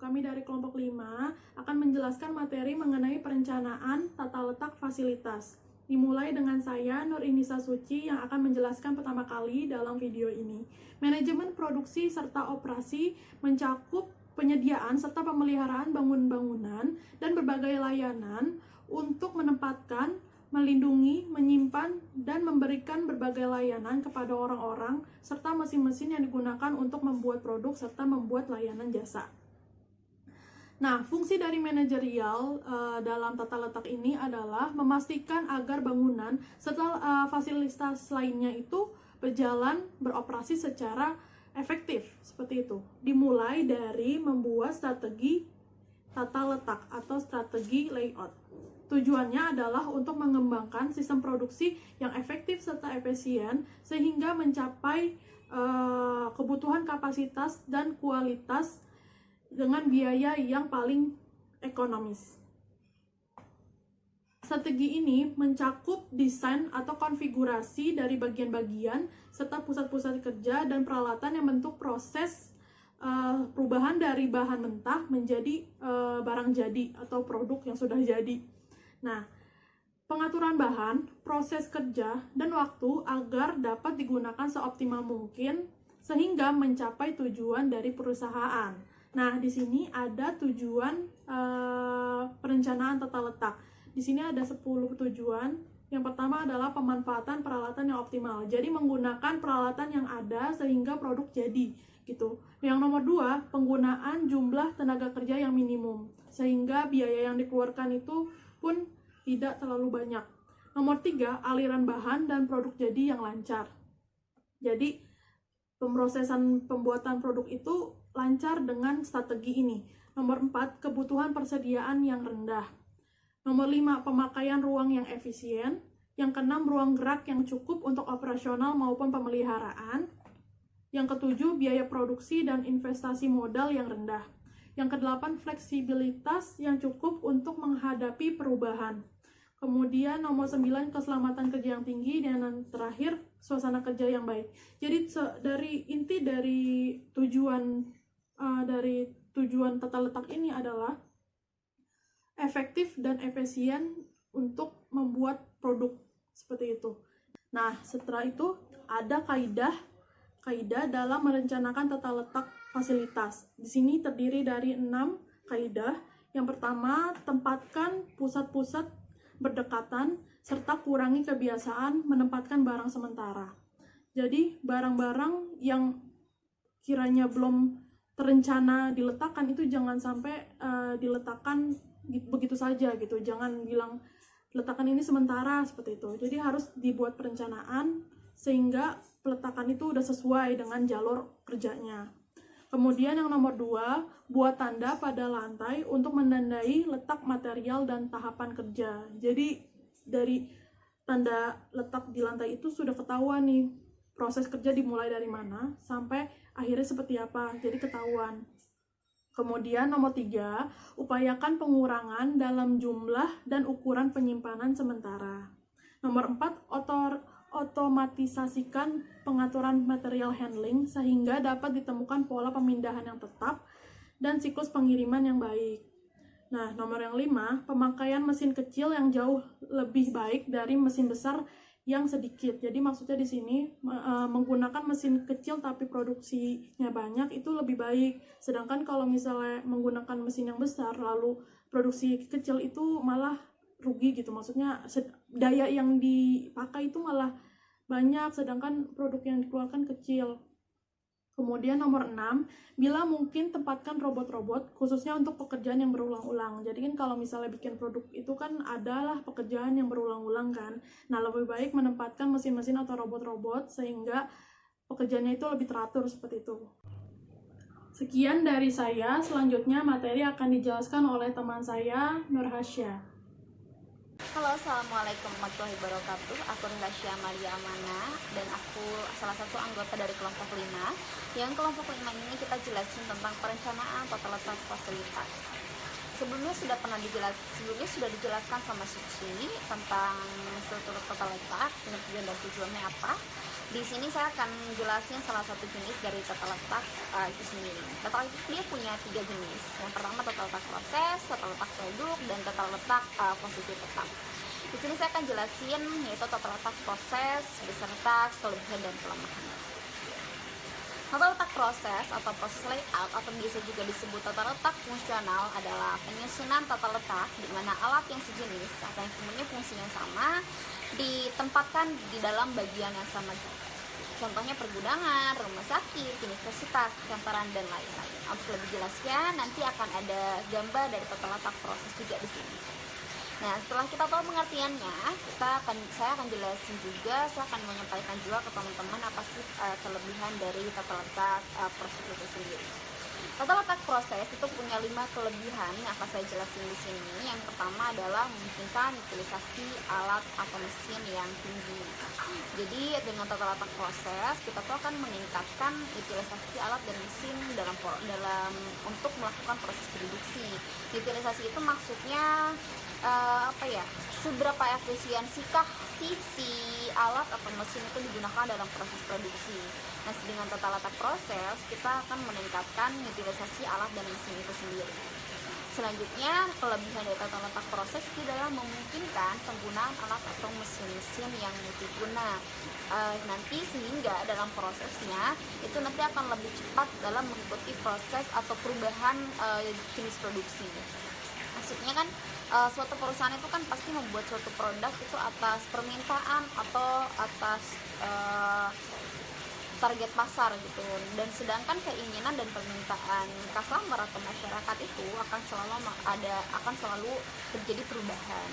Kami dari kelompok 5 akan menjelaskan materi mengenai perencanaan tata letak fasilitas. Dimulai dengan saya, Nur Inisa Suci, yang akan menjelaskan pertama kali dalam video ini. Manajemen produksi serta operasi mencakup penyediaan serta pemeliharaan bangunan-bangunan dan berbagai layanan untuk menempatkan, melindungi, menyimpan, dan memberikan berbagai layanan kepada orang-orang serta mesin-mesin yang digunakan untuk membuat produk serta membuat layanan jasa. Nah, fungsi dari manajerial dalam tata letak ini adalah memastikan agar bangunan serta fasilitas lainnya itu berjalan, beroperasi secara efektif, seperti itu. Dimulai dari membuat strategi tata letak atau strategi layout. Tujuannya adalah untuk mengembangkan sistem produksi yang efektif serta efisien sehingga mencapai kebutuhan kapasitas dan kualitas dengan biaya yang paling ekonomis. Strategi ini mencakup desain atau konfigurasi dari bagian-bagian serta pusat-pusat kerja dan peralatan yang bentuk proses perubahan dari bahan mentah menjadi barang jadi atau produk yang sudah jadi. Nah, pengaturan bahan, proses kerja, dan waktu agar dapat digunakan seoptimal mungkin sehingga mencapai tujuan dari perusahaan. Nah, di sini ada tujuan perencanaan tata letak. Di sini ada 10 tujuan. Yang pertama adalah pemanfaatan peralatan yang optimal. Jadi menggunakan peralatan yang ada sehingga produk jadi, gitu. Yang nomor 2, penggunaan jumlah tenaga kerja yang minimum sehingga biaya yang dikeluarkan itu pun tidak terlalu banyak. Nomor 3, aliran bahan dan produk jadi yang lancar. Jadi pemrosesan pembuatan produk itu lancar dengan strategi ini. Nomor 4, kebutuhan persediaan yang rendah. Nomor 5, pemakaian ruang yang efisien. Yang ke-6, ruang gerak yang cukup untuk operasional maupun pemeliharaan. Yang ke-7, biaya produksi dan investasi modal yang rendah. Yang ke-8, fleksibilitas yang cukup untuk menghadapi perubahan. Kemudian nomor 9, keselamatan kerja yang tinggi. Dan yang terakhir, suasana kerja yang baik. Jadi inti dari tujuan tata letak ini adalah efektif dan efisien untuk membuat produk seperti itu. Nah, setelah itu ada kaidah dalam merencanakan tata letak fasilitas. Di sini terdiri dari 6 kaidah. Yang pertama, tempatkan pusat-pusat berdekatan serta kurangi kebiasaan menempatkan barang sementara. Jadi, barang-barang yang kiranya belum terencana diletakkan itu jangan sampai diletakkan begitu saja gitu. Jangan bilang letakkan ini sementara seperti itu. Jadi harus dibuat perencanaan sehingga peletakan itu udah sesuai dengan jalur kerjanya. Kemudian yang nomor 2, buat tanda pada lantai untuk menandai letak material dan tahapan kerja. Jadi dari tanda letak di lantai itu sudah ketahuan nih proses kerja dimulai dari mana sampai akhirnya seperti apa. Jadi ketahuan. Kemudian nomor 3, upayakan pengurangan dalam jumlah dan ukuran penyimpanan sementara. Nomor 4, otomatisasikan pengaturan material handling sehingga dapat ditemukan pola pemindahan yang tetap dan siklus pengiriman yang baik. Nah, nomor yang 5, pemakaian mesin kecil yang jauh lebih baik dari mesin besar yang sedikit. Jadi maksudnya di sini menggunakan mesin kecil tapi produksinya banyak itu lebih baik. Sedangkan kalau misalnya menggunakan mesin yang besar lalu produksi kecil itu malah rugi gitu. Maksudnya daya yang dipakai itu malah banyak sedangkan produk yang dikeluarkan kecil. Kemudian nomor 6, bila mungkin tempatkan robot-robot khususnya untuk pekerjaan yang berulang-ulang. Jadi kan kalau misalnya bikin produk itu kan adalah pekerjaan yang berulang-ulang kan. Nah, lebih baik menempatkan mesin-mesin atau robot-robot sehingga pekerjaannya itu lebih teratur seperti itu. Sekian dari saya, selanjutnya materi akan dijelaskan oleh teman saya, Nur Hasya. Halo, assalamualaikum warahmatullahi wabarakatuh. Aku Rasya Maria Amana dan aku salah satu anggota dari kelompok 5. Yang kelompok 5 ini kita jelasin tentang perencanaan tata letak fasilitas. Sebelumnya sudah dijelaskan sama Suci tentang struktur tata letak, pengertian dan tujuannya apa. Di sini saya akan jelasin salah satu jenis dari tata letak itu sendiri. Tata letak dia punya 3 jenis. Yang pertama tata letak proses, tata letak produk, dan tata letak posisi tetap. Di sini saya akan jelasin yaitu tata letak proses beserta kelebihan dan kelemahannya. Tata letak proses atau proses layout atau biasa juga disebut tata letak fungsional adalah penyusunan tata letak di mana alat yang sejenis atau yang mempunyai fungsi yang sama ditempatkan di dalam bagian yang sama juga. Contohnya pergudangan, rumah sakit, universitas, kantoran, dan lain-lain. Untuk lebih jelasnya nanti akan ada gambar dari tata letak proses juga di sini. Nah, setelah kita tahu pengertiannya, saya akan jelasin juga, saya akan menyampaikan juga ke teman-teman apa sih kelebihan dari tata letak proses itu sendiri. Tata letak proses itu punya 5 kelebihan yang akan saya jelasin di sini. Yang pertama adalah memungkinkan utilisasi alat atau mesin yang tinggi. Jadi dengan tata letak proses kita tuh akan meningkatkan utilisasi alat dan mesin dalam untuk melakukan proses produksi. Utilisasi itu maksudnya seberapa efisiensikah si alat atau mesin itu digunakan dalam proses produksi. Nah, dengan tata letak proses kita akan meningkatkan utilisasi alat dan mesin itu sendiri. Selanjutnya, kelebihan dari tata letak proses itu adalah memungkinkan penggunaan alat atau mesin-mesin yang multiguna. Nanti sehingga dalam prosesnya itu nanti akan lebih cepat dalam mengikuti proses atau perubahan jenis produksi. Maksudnya kan suatu perusahaan itu kan pasti membuat suatu produk itu atas permintaan atau atas target pasar gitu, dan sedangkan keinginan dan permintaan customer atau masyarakat itu akan selalu terjadi perubahan.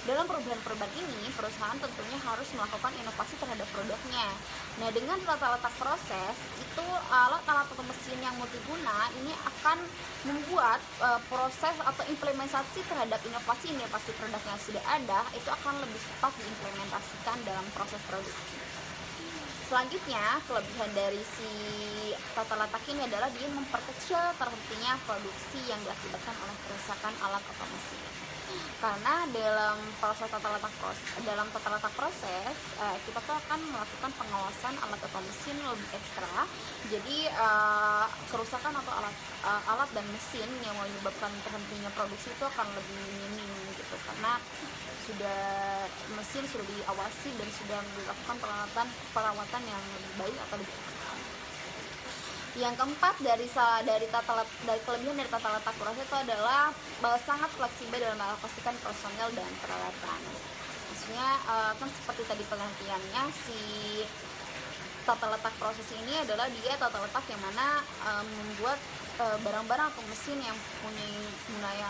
Dalam perubahan-perubahan ini, perusahaan tentunya harus melakukan inovasi terhadap produknya. Nah, dengan tata letak proses, itu alat-alat atau mesin yang multiguna ini akan membuat proses atau implementasi terhadap inovasi produk yang sudah ada, itu akan lebih cepat diimplementasikan dalam proses produksi. Selanjutnya, kelebihan dari si tata letak ini adalah dia memperkecil terhentinya produksi yang diakibatkan oleh kerusakan alat atau mesin. Karena dalam tata letak proses kita tuh akan melakukan pengawasan alat atau mesin lebih ekstra. Jadi kerusakan atau alat dan mesin yang menyebabkan terhentinya produksi itu akan lebih minim gitu, karena mesin sudah diawasi dan sudah dilakukan perawatan yang lebih baik atau lebih ekstra. Yang keempat dari kelebihan dari tata letak proses itu adalah sangat fleksibel dalam mengalokasikan personel dan peralatan. Maksudnya kan seperti tadi pengertiannya, si tata letak proses ini adalah dia tata letak yang mana membuat barang-barang atau mesin yang mempunyai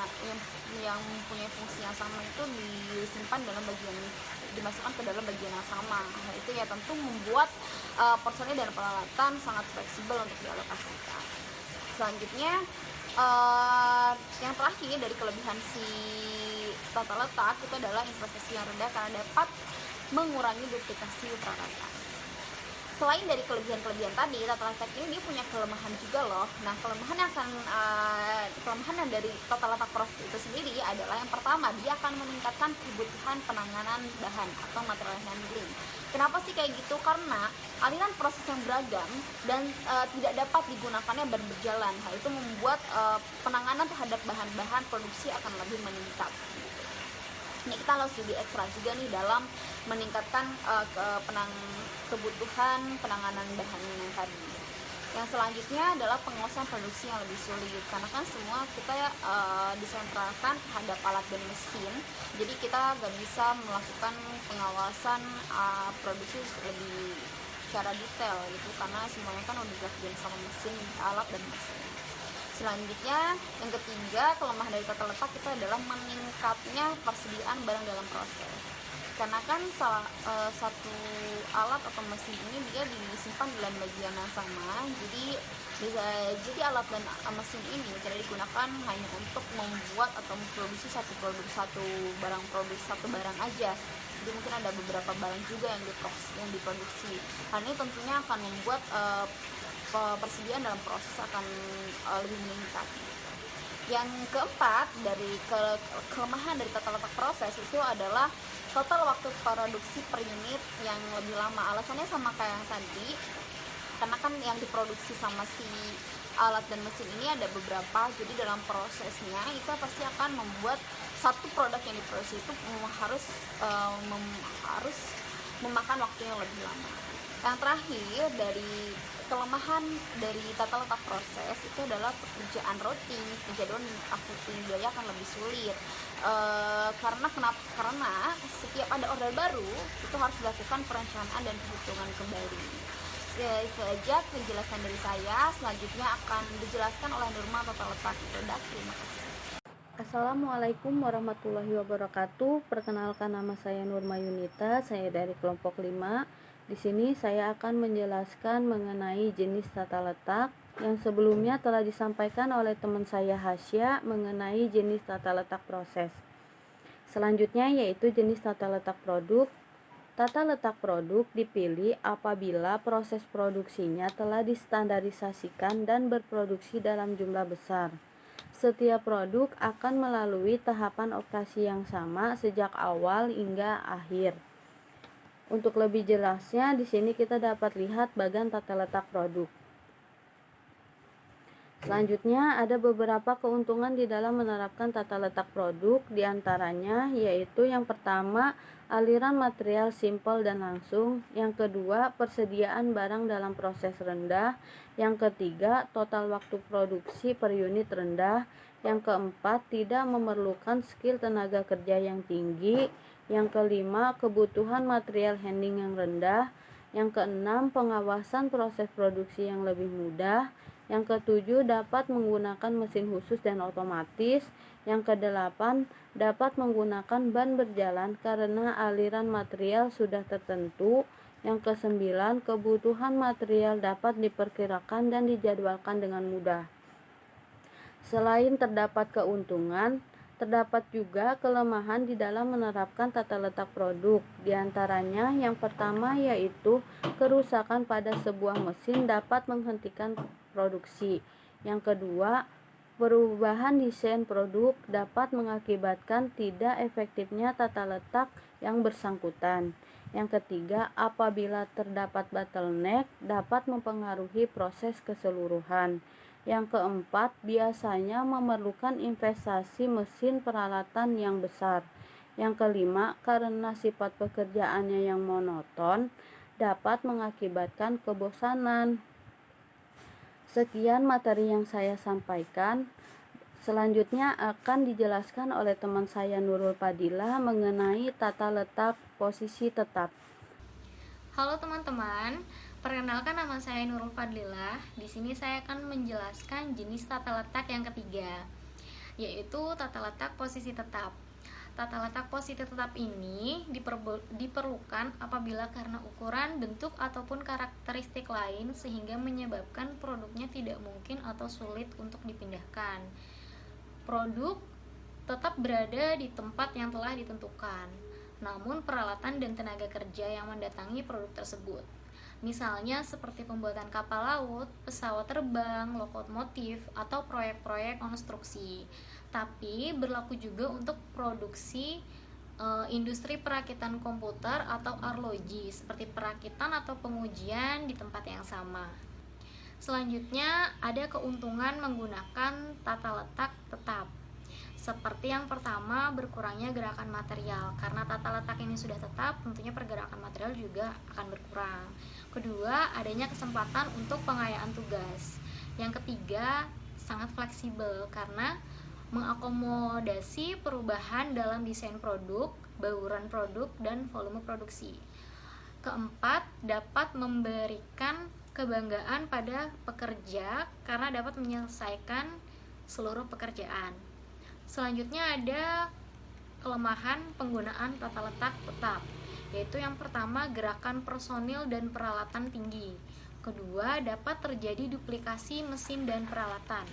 fungsi yang sama itu dimasukkan ke dalam bagian yang sama. Nah, itu ya tentu membuat personel dan peralatan sangat fleksibel untuk dialokasikan. Selanjutnya, yang terakhir dari kelebihan si tata letak itu adalah investasi yang rendah karena dapat mengurangi duplikasi peralatan. Selain dari kelebihan-kelebihan tadi, tata letak ini dia punya kelemahan juga loh. Nah, kelemahan dari tata letak proses itu sendiri adalah yang pertama, dia akan meningkatkan kebutuhan penanganan bahan atau material handling. Kenapa sih kayak gitu? Karena aliran proses yang beragam dan tidak dapat digunakannya berjalan. Hal itu membuat penanganan terhadap bahan-bahan produksi akan lebih meningkat. Ini kita harus lebih ekstra juga nih dalam meningkatkan kebutuhan penanganan bahan yang tadi. Yang selanjutnya adalah pengawasan produksi yang lebih sulit, karena kan semua kita disentralkan terhadap alat dan mesin, jadi kita gak bisa melakukan pengawasan produksi lebih secara detail gitu, karena semuanya kan udah dilakukan sama mesin, alat dan mesin. Selanjutnya, yang ketiga, kelemahan dari tata letak itu adalah meningkatnya persediaan barang dalam proses. Karena kan satu alat atau mesin ini dia disimpan dalam bagian yang sama, jadi bisa jadi alat dan mesin ini tidak digunakan hanya untuk membuat atau memproduksi satu barang aja. Jadi mungkin ada beberapa barang juga yang diproduksi. Hal ini tentunya akan membuat persediaan dalam proses akan lebih meningkat. Yang keempat, dari kelemahan dari tata letak proses itu adalah total waktu produksi per unit yang lebih lama. Alasannya sama kayak yang tadi, karena kan yang diproduksi sama si alat dan mesin ini ada beberapa, jadi dalam prosesnya itu pasti akan membuat satu produk yang diproduksi itu harus memakan waktu yang lebih lama. Yang terakhir, dari kelemahan dari tata letak proses itu adalah pekerjaan rutin, penjadwalan dan akunting biaya akan lebih sulit. Karena setiap ada order baru itu harus dilakukan perencanaan dan perhitungan kembali. Itu aja penjelasan dari saya. Selanjutnya akan dijelaskan oleh Nurma tata letak produk. Terima kasih. Assalamualaikum warahmatullahi wabarakatuh. Perkenalkan, nama saya Nurma Yunita, saya dari kelompok 5. Di sini saya akan menjelaskan mengenai jenis tata letak yang sebelumnya telah disampaikan oleh teman saya Hasya mengenai jenis tata letak proses. Selanjutnya yaitu jenis tata letak produk. Tata letak produk dipilih apabila proses produksinya telah distandarisasikan dan berproduksi dalam jumlah besar. Setiap produk akan melalui tahapan operasi yang sama sejak awal hingga akhir. Untuk lebih jelasnya, di sini kita dapat lihat bagian tata letak produk. Selanjutnya, ada beberapa keuntungan di dalam menerapkan tata letak produk, diantaranya yaitu yang pertama, aliran material simpel dan langsung. Yang kedua, persediaan barang dalam proses rendah. Yang ketiga, total waktu produksi per unit rendah. Yang keempat, tidak memerlukan skill tenaga kerja yang tinggi. Yang kelima, kebutuhan material handling yang rendah. Yang keenam, pengawasan proses produksi yang lebih mudah. Yang ketujuh, dapat menggunakan mesin khusus dan otomatis. Yang kedelapan, dapat menggunakan ban berjalan karena aliran material sudah tertentu. Yang kesembilan, kebutuhan material dapat diperkirakan dan dijadwalkan dengan mudah. Selain terdapat keuntungan, terdapat juga kelemahan di dalam menerapkan tata letak produk. Di antaranya yang pertama yaitu kerusakan pada sebuah mesin dapat menghentikan produksi. Yang kedua, perubahan desain produk dapat mengakibatkan tidak efektifnya tata letak yang bersangkutan. Yang ketiga, apabila terdapat bottleneck dapat mempengaruhi proses keseluruhan. Yang keempat, biasanya memerlukan investasi mesin peralatan yang besar. Yang kelima, karena sifat pekerjaannya yang monoton dapat mengakibatkan kebosanan. Sekian materi yang saya sampaikan. Selanjutnya akan dijelaskan oleh teman saya Nurul Fadilah mengenai tata letak posisi tetap. Halo teman-teman, perkenalkan nama saya Nurul Fadilah. Di sini saya akan menjelaskan jenis tata letak yang ketiga, yaitu tata letak posisi tetap. Tata letak posisi tetap ini diperlukan apabila karena ukuran, bentuk, ataupun karakteristik lain sehingga menyebabkan produknya tidak mungkin atau sulit untuk dipindahkan. Produk tetap berada di tempat yang telah ditentukan, namun peralatan dan tenaga kerja yang mendatangi produk tersebut. Misalnya seperti pembuatan kapal laut, pesawat terbang, lokomotif, atau proyek-proyek konstruksi. Tapi berlaku juga untuk produksi industri perakitan komputer atau arloji, seperti perakitan atau pengujian di tempat yang sama. Selanjutnya ada keuntungan menggunakan tata letak tetap. Seperti yang pertama, berkurangnya gerakan material. Karena tata letak ini sudah tetap, tentunya pergerakan material juga akan berkurang. Kedua, adanya kesempatan untuk pengayaan tugas. Yang ketiga, sangat fleksibel karena mengakomodasi perubahan dalam desain produk, bauran produk, dan volume produksi. Keempat, dapat memberikan kebanggaan pada pekerja karena dapat menyelesaikan seluruh pekerjaan. Selanjutnya ada kelemahan penggunaan tata letak tetap, yaitu yang pertama, gerakan personil dan peralatan tinggi. Kedua, dapat terjadi duplikasi mesin dan peralatan,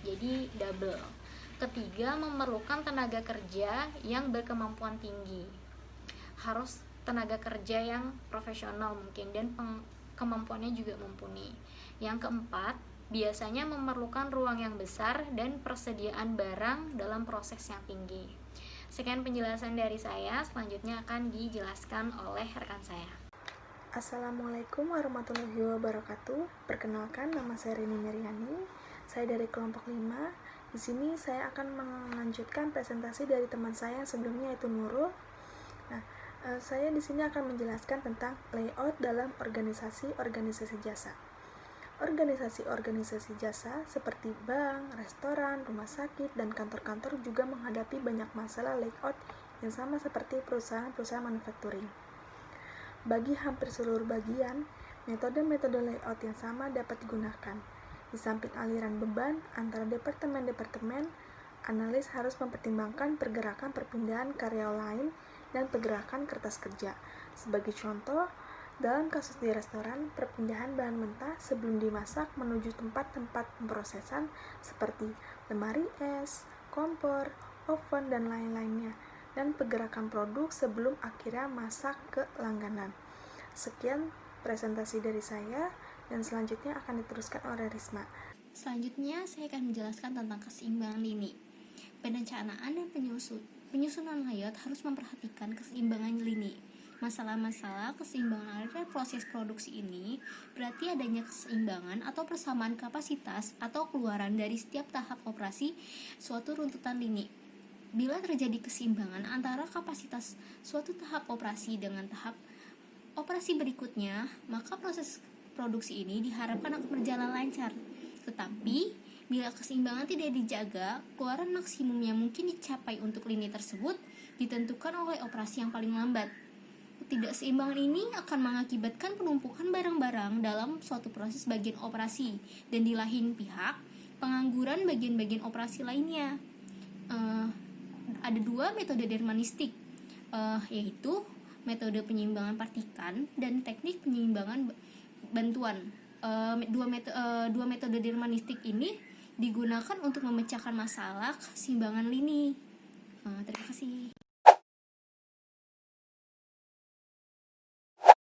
jadi double. Ketiga, memerlukan tenaga kerja yang berkemampuan tinggi. Harus tenaga kerja yang profesional mungkin dan kemampuannya juga mumpuni. Yang keempat, biasanya memerlukan ruang yang besar dan persediaan barang dalam proses yang tinggi. Sekian penjelasan dari saya, selanjutnya akan dijelaskan oleh rekan saya. Assalamualaikum warahmatullahi wabarakatuh. Perkenalkan, nama saya Rini Meriani. Saya dari kelompok 5. Di sini saya akan melanjutkan presentasi dari teman saya yang sebelumnya, yaitu Nurul. Nah, saya di sini akan menjelaskan tentang layout dalam organisasi jasa. Organisasi jasa seperti bank, restoran, rumah sakit, dan kantor-kantor juga menghadapi banyak masalah layout yang sama seperti perusahaan-perusahaan manufacturing. Bagi hampir seluruh bagian, metode-metode layout yang sama dapat digunakan. Di samping aliran beban antara departemen-departemen, analis harus mempertimbangkan pergerakan perpindahan karyawan lain dan pergerakan kertas kerja. Sebagai contoh, dalam kasus di restoran, perpindahan bahan mentah sebelum dimasak menuju tempat-tempat pemrosesan seperti lemari es, kompor, oven, dan lain-lainnya, dan pergerakan produk sebelum akhirnya masak ke langganan. Sekian presentasi dari saya, dan selanjutnya akan diteruskan oleh Risma. Selanjutnya, saya akan menjelaskan tentang keseimbangan lini. Perencanaan dan penyusunan layout harus memperhatikan keseimbangan lini. Masalah-masalah keseimbangan pada proses produksi ini berarti adanya keseimbangan atau persamaan kapasitas atau keluaran dari setiap tahap operasi suatu runtutan lini. Bila terjadi keseimbangan antara kapasitas suatu tahap operasi dengan tahap operasi berikutnya, maka proses produksi ini diharapkan akan berjalan lancar. Tetapi, bila keseimbangan tidak dijaga, keluaran maksimum yang mungkin dicapai untuk lini tersebut ditentukan oleh operasi yang paling lambat. Ketidakseimbangan ini akan mengakibatkan penumpukan barang-barang dalam suatu proses bagian operasi, dan di lain pihak, pengangguran bagian-bagian operasi lainnya. Ada dua metode deterministik, yaitu metode penyeimbangan partikan dan teknik penyeimbangan bantuan. Dua metode deterministik ini digunakan untuk memecahkan masalah keseimbangan lini. Terima kasih.